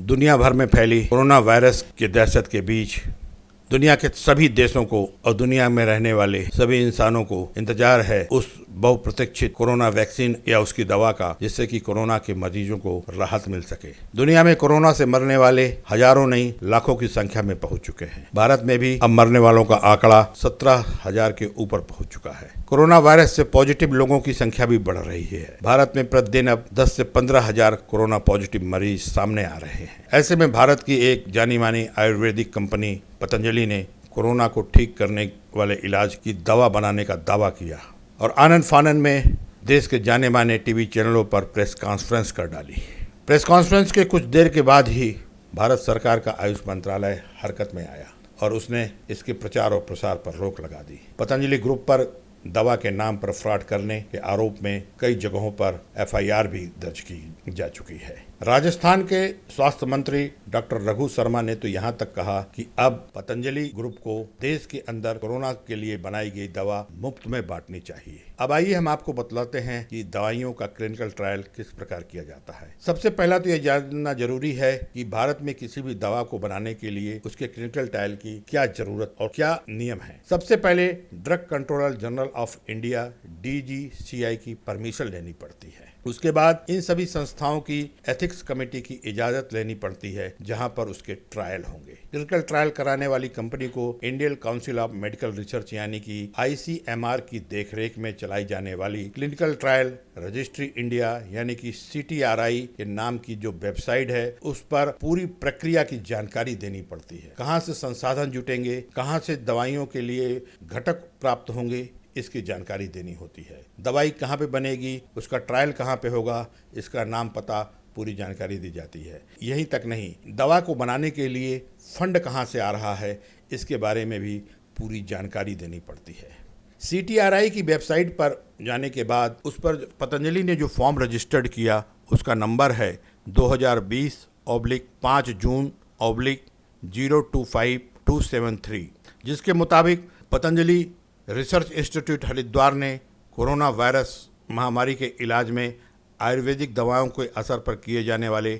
दुनिया भर में फैली कोरोना वायरस के दहशत के बीच दुनिया के सभी देशों को और दुनिया में रहने वाले सभी इंसानों को इंतजार है उस बहुप्रतीक्षित कोरोना वैक्सीन या उसकी दवा का, जिससे कि कोरोना के मरीजों को राहत मिल सके। दुनिया में कोरोना से मरने वाले हजारों नहीं लाखों की संख्या में पहुंच चुके हैं। भारत में भी अब मरने वालों का आंकड़ा 17,000 के ऊपर पहुंच चुका है। कोरोना वायरस से पॉजिटिव लोगों की संख्या भी बढ़ रही है। भारत में प्रतिदिन अब 10 से 15,000 कोरोना पॉजिटिव मरीज सामने आ रहे हैं। ऐसे में भारत की एक जानी मानी आयुर्वेदिक कंपनी पतंजलि ने कोरोना को ठीक करने वाले इलाज की दवा बनाने का दावा किया और आनन फानन में देश के जाने माने टीवी चैनलों पर प्रेस कॉन्फ्रेंस कर डाली। प्रेस कॉन्फ्रेंस के कुछ देर के बाद ही भारत सरकार का आयुष मंत्रालय हरकत में आया और उसने इसके प्रचार और प्रसार पर रोक लगा दी। पतंजलि ग्रुप पर दवा के नाम पर फ्रॉड करने के आरोप में कई जगहों पर एफआईआर भी दर्ज की जा चुकी है। राजस्थान के स्वास्थ्य मंत्री डॉक्टर रघु शर्मा ने तो यहाँ तक कहा कि अब पतंजलि ग्रुप को देश के अंदर कोरोना के लिए बनाई गई दवा मुफ्त में बांटनी चाहिए। अब आइए हम आपको बतलाते हैं कि दवाइयों का क्लिनिकल ट्रायल किस प्रकार किया जाता है। सबसे पहला तो यह जानना जरूरी है कि भारत में किसी भी दवा को बनाने के लिए उसके क्लिनिकल ट्रायल की क्या जरूरत और क्या नियम है। सबसे पहले drug controller general of India DGCI की परमिशन लेनी पड़ती है। उसके बाद इन सभी संस्थाओं की एथिक्स कमेटी की इजाजत लेनी पड़ती है, जहां पर उसके ट्रायल होंगे। क्लिनिकल ट्रायल कराने वाली कंपनी को Indian council of medical research यानी कि ICMR की देखरेख में चलाई जाने वाली क्लिनिकल ट्रायल रजिस्ट्री इंडिया यानी कि CTRI के नाम की जो वेबसाइट है, उस पर पूरी प्रक्रिया की जानकारी देनी पड़ती है। कहां से संसाधन जुटेंगे, कहां से दवाइयों के लिए घटक प्राप्त होंगे, इसकी जानकारी देनी होती है। दवाई कहाँ पे बनेगी, उसका ट्रायल कहाँ पे होगा, इसका नाम पता पूरी जानकारी दी जाती है। यहीं तक नहीं, दवा को बनाने के लिए फंड कहाँ से आ रहा है, इसके बारे में भी पूरी जानकारी देनी पड़ती है। CTRI की वेबसाइट पर जाने के बाद उस पर पतंजलि ने जो फॉर्म रजिस्टर्ड किया, उसका नंबर है 2020/5 June/025273, जिसके मुताबिक पतंजलि रिसर्च इंस्टीट्यूट हरिद्वार ने कोरोना वायरस महामारी के इलाज में आयुर्वेदिक दवाओं के असर पर किए जाने वाले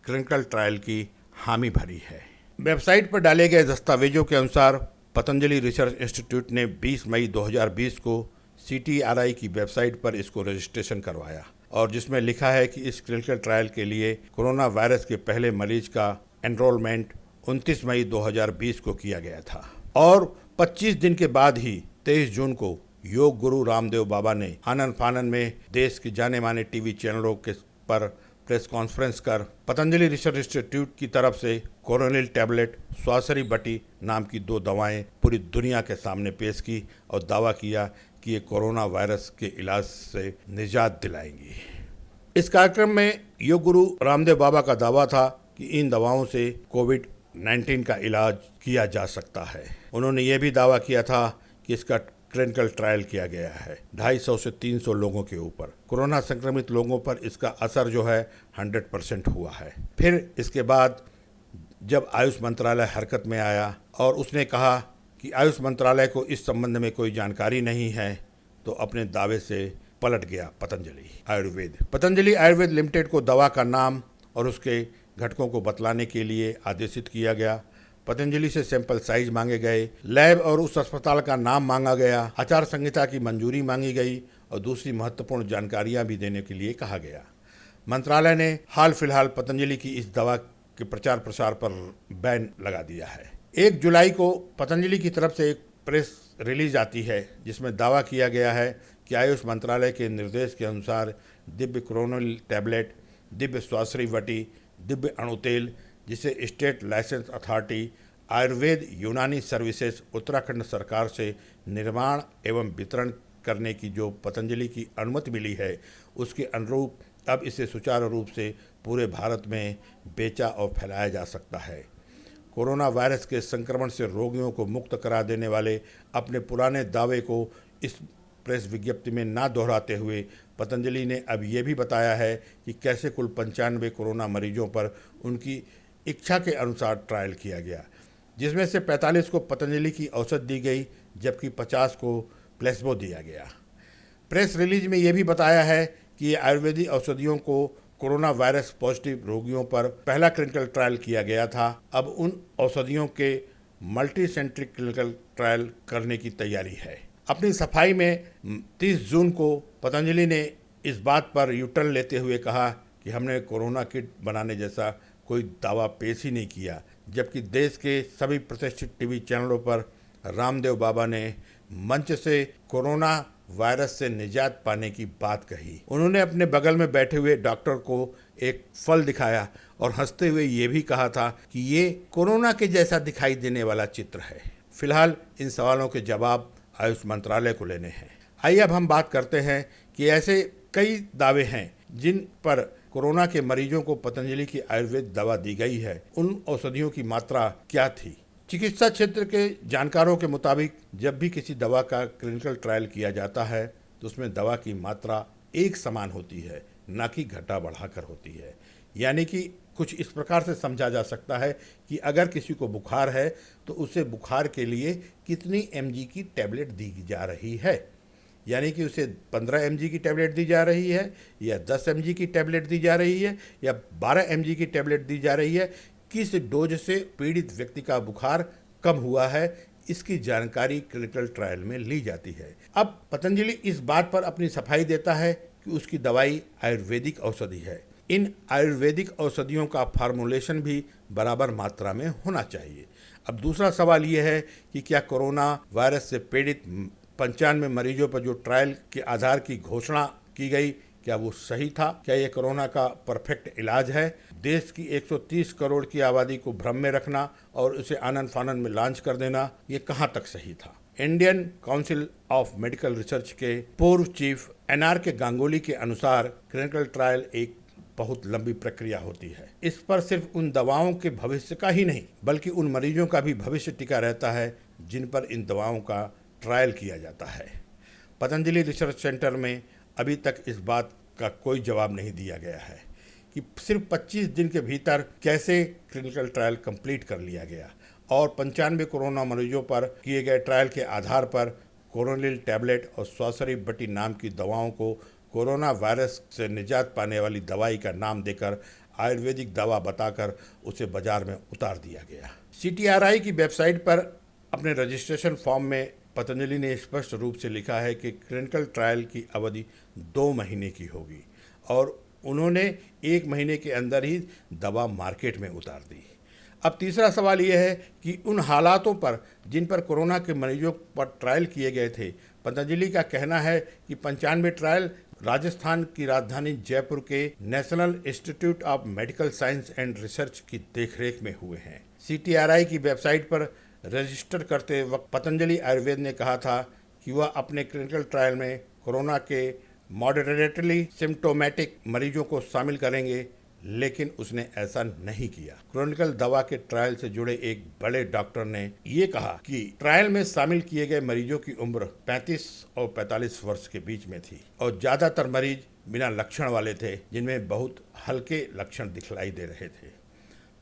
क्लिनिकल ट्रायल की हामी भरी है। वेबसाइट पर डाले गए दस्तावेजों के अनुसार पतंजलि रिसर्च इंस्टीट्यूट ने 20 मई 2020 को CTRI की वेबसाइट पर इसको रजिस्ट्रेशन करवाया और जिसमें लिखा है कि इस क्लिनिकल ट्रायल के लिए कोरोना वायरस के पहले मरीज का एनरोलमेंट 29 मई 2020 को किया गया था और 25 दिन के बाद ही 23 जून को योग गुरु रामदेव बाबा ने आनन फानन में देश के जाने माने टीवी चैनलों के पर प्रेस कॉन्फ्रेंस कर पतंजलि रिसर्च इंस्टीट्यूट की तरफ से कोरोनिल टैबलेट स्वासरी बटी नाम की 2 दवाएं पूरी दुनिया के सामने पेश की और दावा किया कि ये कोरोना वायरस के इलाज से निजात दिलाएंगी। इस कार्यक्रम में योग गुरु रामदेव बाबा का दावा था कि इन दवाओं से कोविड-19 का इलाज किया जा सकता है। उन्होंने ये भी दावा किया था कि इसका क्लिनिकल ट्रायल किया गया है 250 से 300 लोगों के ऊपर। कोरोना संक्रमित लोगों पर इसका असर जो है 100% हुआ है। फिर इसके बाद जब आयुष मंत्रालय हरकत में आया और उसने कहा कि आयुष मंत्रालय को इस संबंध में कोई जानकारी नहीं है, तो अपने दावे से पलट गया पतंजलि आयुर्वेद लिमिटेड को दवा का नाम और उसके घटकों को बतलाने के लिए आदेशित किया गया। पतंजलि से सैंपल साइज मांगे गए, लैब और उस अस्पताल का नाम मांगा गया, आचार संहिता की मंजूरी मांगी गई और दूसरी महत्वपूर्ण जानकारियां भी देने के लिए कहा गया। मंत्रालय ने हाल फिलहाल पतंजलि की इस दवा के प्रचार प्रसार पर बैन लगा दिया है। 1 जुलाई को पतंजलि की तरफ से एक प्रेस रिलीज आती है जिसमें दावा किया गया है कि आयुष मंत्रालय के निर्देश के अनुसार दिव्य कोरोनिल टैबलेट, दिव्य स्वासरी वटी, दिव्य अणुतेल, जिसे स्टेट लाइसेंस अथॉरिटी आयुर्वेद यूनानी सर्विसेज उत्तराखंड सरकार से निर्माण एवं वितरण करने की जो पतंजलि की अनुमति मिली है, उसके अनुरूप अब इसे सुचारू रूप से पूरे भारत में बेचा और फैलाया जा सकता है। कोरोना वायरस के संक्रमण से रोगियों को मुक्त करा देने वाले अपने पुराने दावे को इस प्रेस विज्ञप्ति में ना दोहराते हुए पतंजलि ने अब ये भी बताया है कि कैसे कुल 95 कोरोना मरीजों पर उनकी इच्छा के अनुसार ट्रायल किया गया, जिसमें से 45 को पतंजलि की औषध दी गई जबकि 50 को प्लेसबो दिया गया। प्रेस रिलीज में यह भी बताया है कि ये आयुर्वेदिक औषधियों को कोरोना वायरस पॉजिटिव रोगियों पर पहला क्लिनिकल ट्रायल किया गया था, अब उन औषधियों के मल्टी सेंट्रिक क्लिनिकल ट्रायल करने की तैयारी है। अपनी सफाई में 30 जून को पतंजलि ने इस बात पर यूटर्न लेते हुए कहा कि हमने कोरोना किट बनाने जैसा कोई दावा पेश ही नहीं किया, जबकि देश के सभी प्रतिष्ठित टीवी चैनलों पर रामदेव बाबा ने मंच से कोरोना वायरस से निजात पाने की बात कही। उन्होंने अपने बगल में बैठे हुए डॉक्टर को एक फल दिखाया और हंसते हुए ये भी कहा था कि ये कोरोना के जैसा दिखाई देने वाला चित्र है। फिलहाल इन सवालों के जवाब आयुष मंत्रालय को लेने हैं। आइए अब हम बात करते हैं कि ऐसे कई दावे हैं जिन पर कोरोना के मरीजों को पतंजलि की आयुर्वेद दवा दी गई है, उन औषधियों की मात्रा क्या थी। चिकित्सा क्षेत्र के जानकारों के मुताबिक जब भी किसी दवा का क्लिनिकल ट्रायल किया जाता है तो उसमें दवा की मात्रा एक समान होती है, न कि घटा बढ़ाकर होती है। यानी कि कुछ इस प्रकार से समझा जा सकता है कि अगर किसी को बुखार है तो उसे बुखार के लिए कितनी mg की टैबलेट दी जा रही है, यानी कि उसे 15 mg की टैबलेट दी जा रही है या 10 mg की टैबलेट दी जा रही है या 12 mg की टैबलेट दी जा रही है, किस डोज से पीड़ित व्यक्ति का बुखार कम हुआ है, इसकी जानकारी क्लिनिकल ट्रायल में ली जाती है। अब पतंजलि इस बात पर अपनी सफाई देता है कि उसकी दवाई आयुर्वेदिक औषधि है। इन आयुर्वेदिक औषधियों का फार्मूलेशन भी बराबर मात्रा में होना चाहिए। अब दूसरा सवाल यह है कि क्या कोरोना वायरस से पीड़ित 95 मरीजों पर जो ट्रायल के आधार की घोषणा की गई, क्या वो सही था? क्या ये कोरोना का परफेक्ट इलाज है? देश की 130 करोड़ की आबादी को भ्रम में रखना और उसे आनन फानन में लॉन्च कर देना, ये कहाँ तक सही था? Indian council of medical research के पूर्व चीफ NR के गांगुली के अनुसार क्लिनिकल ट्रायल एक बहुत लंबी प्रक्रिया होती है। इस पर सिर्फ उन दवाओं के भविष्य का ही नहीं बल्कि उन मरीजों का भी भविष्य टिका रहता है जिन पर इन दवाओं का ट्रायल किया जाता है। पतंजलि रिसर्च सेंटर में अभी तक इस बात का कोई जवाब नहीं दिया गया है कि सिर्फ 25 दिन के भीतर कैसे क्लिनिकल ट्रायल कंप्लीट कर लिया गया और 95 कोरोना मरीजों पर किए गए ट्रायल के आधार पर कोरोनिल टैबलेट और स्वासरी बटी नाम की दवाओं को कोरोना वायरस से निजात पाने वाली दवाई का नाम देकर आयुर्वेदिक दवा बताकर उसे बाजार में उतार दिया गया। CTRI की वेबसाइट पर अपने रजिस्ट्रेशन फॉर्म में पतंजलि ने स्पष्ट रूप से लिखा है कि क्लिनिकल ट्रायल की अवधि 2 महीने की होगी और उन्होंने 1 महीने के अंदर ही दवा मार्केट में उतार दी। अब तीसरा सवाल यह है कि उन हालातों पर जिन पर कोरोना के मरीजों पर ट्रायल किए गए थे, पतंजलि का कहना है कि 95 ट्रायल राजस्थान की राजधानी जयपुर के national institute of medical science and research की देखरेख में हुए हैं। CTRI की वेबसाइट पर रजिस्टर करते वक्त पतंजलि आयुर्वेद ने कहा था कि वह अपने क्लिनिकल ट्रायल में कोरोना के मॉडरेटली सिम्टोमेटिक मरीजों को शामिल करेंगे, लेकिन उसने ऐसा नहीं किया। क्लिनिकल दवा के ट्रायल से जुड़े एक बड़े डॉक्टर ने ये कहा कि ट्रायल में शामिल किए गए मरीजों की उम्र 35 और 45 वर्ष के बीच में थी और ज्यादातर मरीज बिना लक्षण वाले थे, जिनमें बहुत हल्के लक्षण दिखलाई दे रहे थे।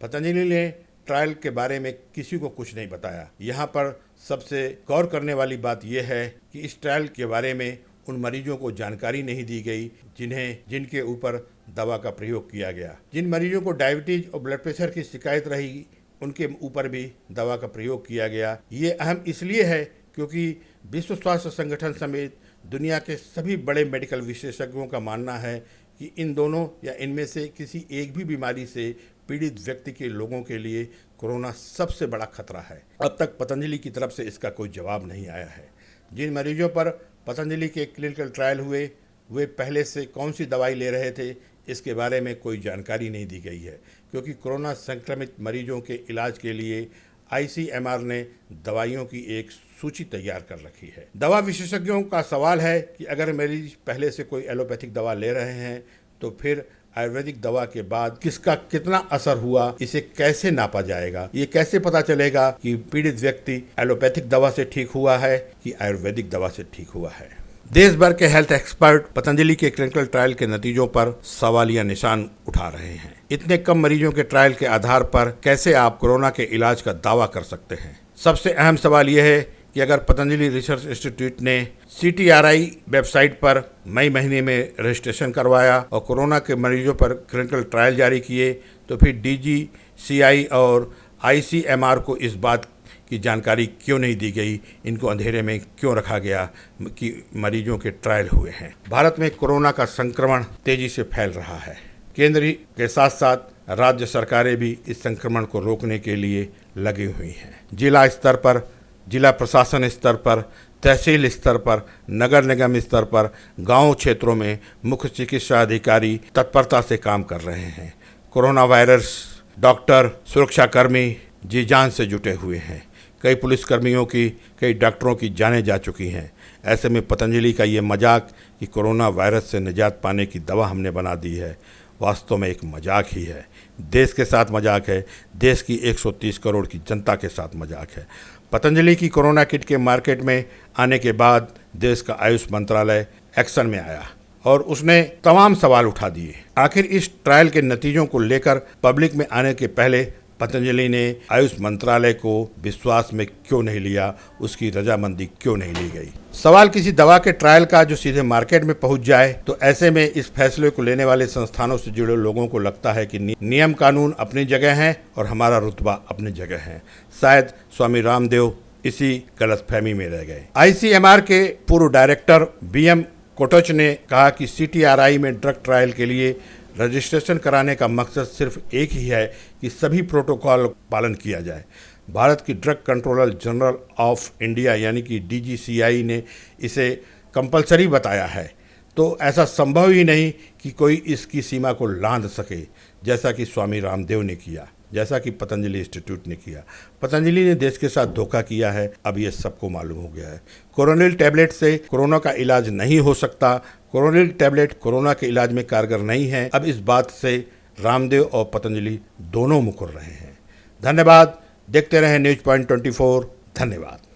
पतंजलि ने ट्रायल के बारे में किसी को कुछ नहीं बताया। यहाँ पर सबसे गौर करने वाली बात यह है कि इस ट्रायल के बारे में उन मरीजों को जानकारी नहीं दी गई जिनके ऊपर दवा का प्रयोग किया गया। जिन मरीजों को डायबिटीज और ब्लड प्रेशर की शिकायत रही, उनके ऊपर भी दवा का प्रयोग किया गया। ये अहम इसलिए है क्योंकि विश्व स्वास्थ्य संगठन समेत दुनिया के सभी बड़े मेडिकल विशेषज्ञों का मानना है कि इन दोनों या इनमें से किसी एक भी बीमारी से पीड़ित व्यक्ति के लोगों के लिए कोरोना सबसे बड़ा खतरा है। अब तक पतंजलि की तरफ से इसका कोई जवाब नहीं आया है। जिन मरीजों पर पतंजलि के क्लिनिकल ट्रायल हुए वे पहले से कौन सी दवाई ले रहे थे, इसके बारे में कोई जानकारी नहीं दी गई है, क्योंकि कोरोना संक्रमित मरीजों के इलाज के लिए ICMR ने दवाइयों की एक सूची तैयार कर रखी है। दवा विशेषज्ञों का सवाल है कि अगर मरीज पहले से कोई एलोपैथिक दवा ले रहे हैं तो फिर आयुर्वेदिक दवा के बाद किसका कितना असर हुआ, इसे कैसे नापा जाएगा? ये कैसे पता चलेगा कि पीड़ित व्यक्ति एलोपैथिक दवा से ठीक हुआ है कि आयुर्वेदिक दवा से ठीक हुआ है? देश भर के हेल्थ एक्सपर्ट पतंजलि के क्लिनिकल ट्रायल के नतीजों पर सवालिया निशान उठा रहे हैं। इतने कम मरीजों के ट्रायल के आधार पर कैसे आप कोरोना के इलाज का दावा कर सकते हैं? सबसे अहम सवाल यह है कि अगर पतंजलि रिसर्च इंस्टीट्यूट ने CTRI वेबसाइट पर मई महीने में रजिस्ट्रेशन करवाया और कोरोना के मरीजों पर क्लिनिकल ट्रायल जारी किए, तो फिर DGCI और ICMR को इस बात की जानकारी क्यों नहीं दी गई, इनको अंधेरे में क्यों रखा गया कि मरीजों के ट्रायल हुए हैं। भारत में कोरोना का संक्रमण तेजी से फैल रहा है। केंद्र के साथ साथ राज्य सरकारें भी इस संक्रमण को रोकने के लिए लगी हुई हैं। जिला स्तर पर, जिला प्रशासन स्तर पर, तहसील स्तर पर, नगर निगम स्तर पर, गांव क्षेत्रों में मुख्य चिकित्सा अधिकारी तत्परता से काम कर रहे हैं। कोरोना वायरस डॉक्टर, सुरक्षाकर्मी जी जान से जुटे हुए हैं। कई पुलिसकर्मियों की, कई डॉक्टरों की जानें जा चुकी हैं। ऐसे में पतंजलि का ये मजाक कि कोरोना वायरस से निजात पाने की दवा हमने बना दी है, वास्तव में एक मजाक ही है। देश के साथ मजाक है, देश की 130 करोड़ की जनता के साथ मजाक है। पतंजलि की कोरोना किट के मार्केट में आने के बाद देश का आयुष मंत्रालय एक्शन में आया और उसने तमाम सवाल उठा दिए। आखिर इस ट्रायल के नतीजों को लेकर पब्लिक में आने के पहले पतंजलि ने आयुष मंत्रालय को विश्वास में क्यों नहीं लिया, उसकी रजामंदी क्यों नहीं ली गई। सवाल किसी दवा के ट्रायल का जो सीधे मार्केट में पहुंच जाए, तो ऐसे में इस फैसले को लेने वाले संस्थानों से जुड़े लोगों को लगता है कि नियम कानून अपनी जगह हैं और हमारा रुतबा अपनी जगह है। शायद स्वामी रामदेव इसी गलतफहमी में रह गए। ICMR के पूर्व डायरेक्टर BM कोटच ने कहा कि CTRI में ड्रग ट्रायल के लिए रजिस्ट्रेशन कराने का मकसद सिर्फ एक ही है कि सभी प्रोटोकॉल पालन किया जाए। भारत की drug controller general of India यानी कि DGCI ने इसे कंपलसरी बताया है, तो ऐसा संभव ही नहीं कि कोई इसकी सीमा को लांघ सके, जैसा कि स्वामी रामदेव ने किया, जैसा कि पतंजलि इंस्टीट्यूट ने किया। पतंजलि ने देश के साथ धोखा किया है, अब ये सबको मालूम हो गया है। कोरोनिल टैबलेट से कोरोना का इलाज नहीं हो सकता, कोरोनिल टैबलेट कोरोना के इलाज में कारगर नहीं है। अब इस बात से रामदेव और पतंजलि दोनों मुकर रहे हैं। धन्यवाद। देखते रहें न्यूज़ पॉइंट 24। धन्यवाद।